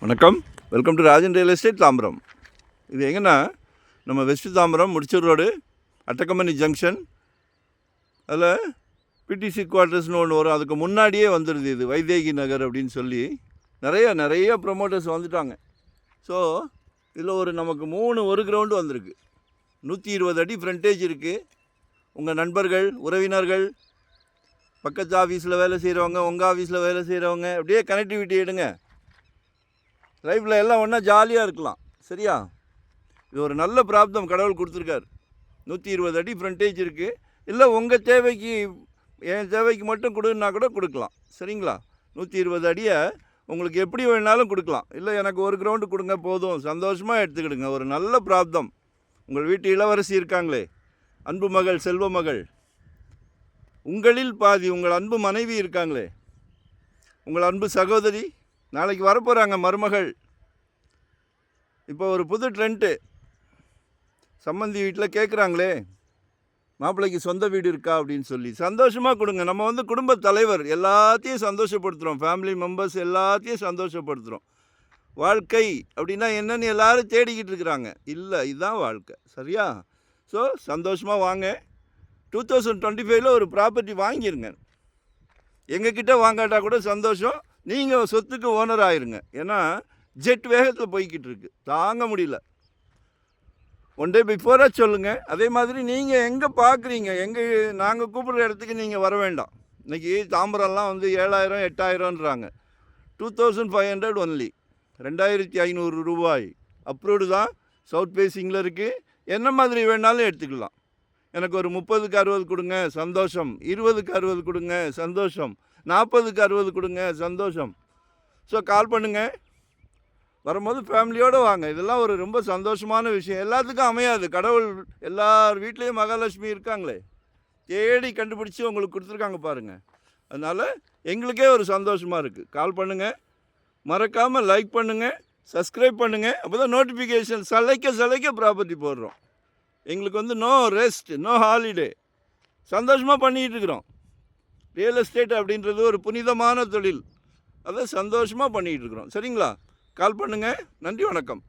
வணக்கம், welcome to Rajan real estate Tambaram. இது எங்கன்னா நம்ம வெஸ்ட் தாம்பரம் முடிச்சூர் ரோடு அட்டக்கம்பனி ஜங்ஷன். அதில் பிடிசி குவார்ட்டர்ஸ்னு ஒன்று வரும். அதுக்கு முன்னாடியே வந்துடுது. இது வைதேகி நகர் அப்படின்னு சொல்லி நிறைய ப்ரொமோட்டர்ஸ் வந்துட்டாங்க. ஸோ இதில் நமக்கு 3 கிரவுண்டு வந்திருக்கு. 120 அடி ஃப்ரண்டேஜ் இருக்குது. உங்கள் நண்பர்கள், உறவினர்கள், பக்கத்து ஆஃபீஸில் வேலை செய்கிறவங்க, உங்கள் ஆஃபீஸில் வேலை செய்கிறவங்க, அப்படியே கனெக்டிவிட்டி எடுங்க. லைஃப்பில் எல்லாம் ஒன்றா ஜாலியாக இருக்கலாம். சரியா? இது ஒரு நல்ல பிராப்தம் கடவுள் கொடுத்துருக்கார். 120 அடி ஃப்ரண்டேஜ் இருக்குது. இல்லை உங்கள் தேவைக்கு, என் தேவைக்கு மட்டும் கொடுன்னா கூட கொடுக்கலாம். சரிங்களா? 120 அடியை உங்களுக்கு எப்படி வேணாலும் கொடுக்கலாம். இல்லை எனக்கு 1 கிரவுண்டு கொடுங்க போதும், சந்தோஷமாக எடுத்துக்கிடுங்க. ஒரு நல்ல பிராப்தம். உங்கள் வீட்டு இளவரசி இருக்காங்களே, அன்பு மகள், செல்வ மகள், உங்களில் பாதி உங்கள் அன்பு மனைவி இருக்காங்களே, உங்கள் அன்பு சகோதரி, நாளைக்கு வரப்போகிறாங்க மருமகள். இப்போ ஒரு புது ட்ரெண்ட்டு. சம்மந்தி வீட்டில் கேட்குறாங்களே, மாப்பிள்ளைக்கு சொந்த வீடு இருக்கா அப்படின்னு சொல்லி. சந்தோஷமாக கொடுங்க. நம்ம குடும்ப தலைவர், எல்லாத்தையும் சந்தோஷப்படுத்துகிறோம். ஃபேமிலி மெம்பர்ஸ் எல்லாத்தையும் சந்தோஷப்படுத்துகிறோம். வாழ்க்கை அப்படின்னா என்னென்னு எல்லோரும் தேடிக்கிட்டு இருக்கிறாங்க. இல்லை, இதுதான் வாழ்க்கை. சரியா? ஸோ சந்தோஷமாக வாங்க. 2025 ஒரு ப்ராப்பர்ட்டி வாங்கிடுங்க. எங்ககிட்ட வாங்காட்டா கூட சந்தோஷம். நீங்கள் சொத்துக்கு ஓனர் ஆயிருங்க. ஏன்னா ஜெட் வேகத்தில் போய்கிட்டு இருக்கு, தாங்க முடியல. ஒன் டே பிஃபோராக சொல்லுங்கள். அதே மாதிரி நீங்கள் எங்கே பார்க்குறீங்க, நாங்கள் கூப்பிட்ற இடத்துக்கு நீங்கள் வர வேண்டாம். இன்றைக்கி தாம்பரம்லாம் 7,000 8,000ன்றாங்க. 2,500 ஒன்லி. 2,500 ரூபாய். அப்ரூவ்டு தான். சவுத் ஃபேஸிங்கில் இருக்குது. என்ன மாதிரி வேணாலும் எடுத்துக்கலாம். எனக்கு ஒரு 30க்கு 60 கொடுங்க, சந்தோஷம். 20க்கு 60 கொடுங்க, சந்தோஷம். 40க்கு 60 கொடுங்க, சந்தோஷம். ஸோ கால் பண்ணுங்கள். வரும்போது ஃபேமிலியோடு வாங்க. இதெல்லாம் ஒரு ரொம்ப சந்தோஷமான விஷயம். எல்லாத்துக்கும் அமையாது. கடவுள் எல்லார் வீட்லேயும் மகாலட்சுமி இருக்காங்களே, தேடி கண்டுபிடிச்சி உங்களுக்கு கொடுத்துருக்காங்க பாருங்கள். அதனால் எங்களுக்கே ஒரு சந்தோஷமாக இருக்குது. கால் பண்ணுங்கள். மறக்காமல் லைக் பண்ணுங்கள், சப்ஸ்கிரைப் பண்ணுங்கள். அப்போ தான் நோட்டிஃபிகேஷன் சலைக்க ப்ராப்பர்ட்டி போடுறோம். எங்களுக்கு நோ ரெஸ்ட், நோ ஹாலிடே. சந்தோஷமாக பண்ணிகிட்டு இருக்கிறோம். ரியல் எஸ்டேட் அப்படின்றது ஒரு புனிதமான தொழில். அதை சந்தோஷமாக பண்ணிகிட்டு இருக்கிறோம். சரிங்களா? கால் பண்ணுங்கள். நன்றி, வணக்கம்.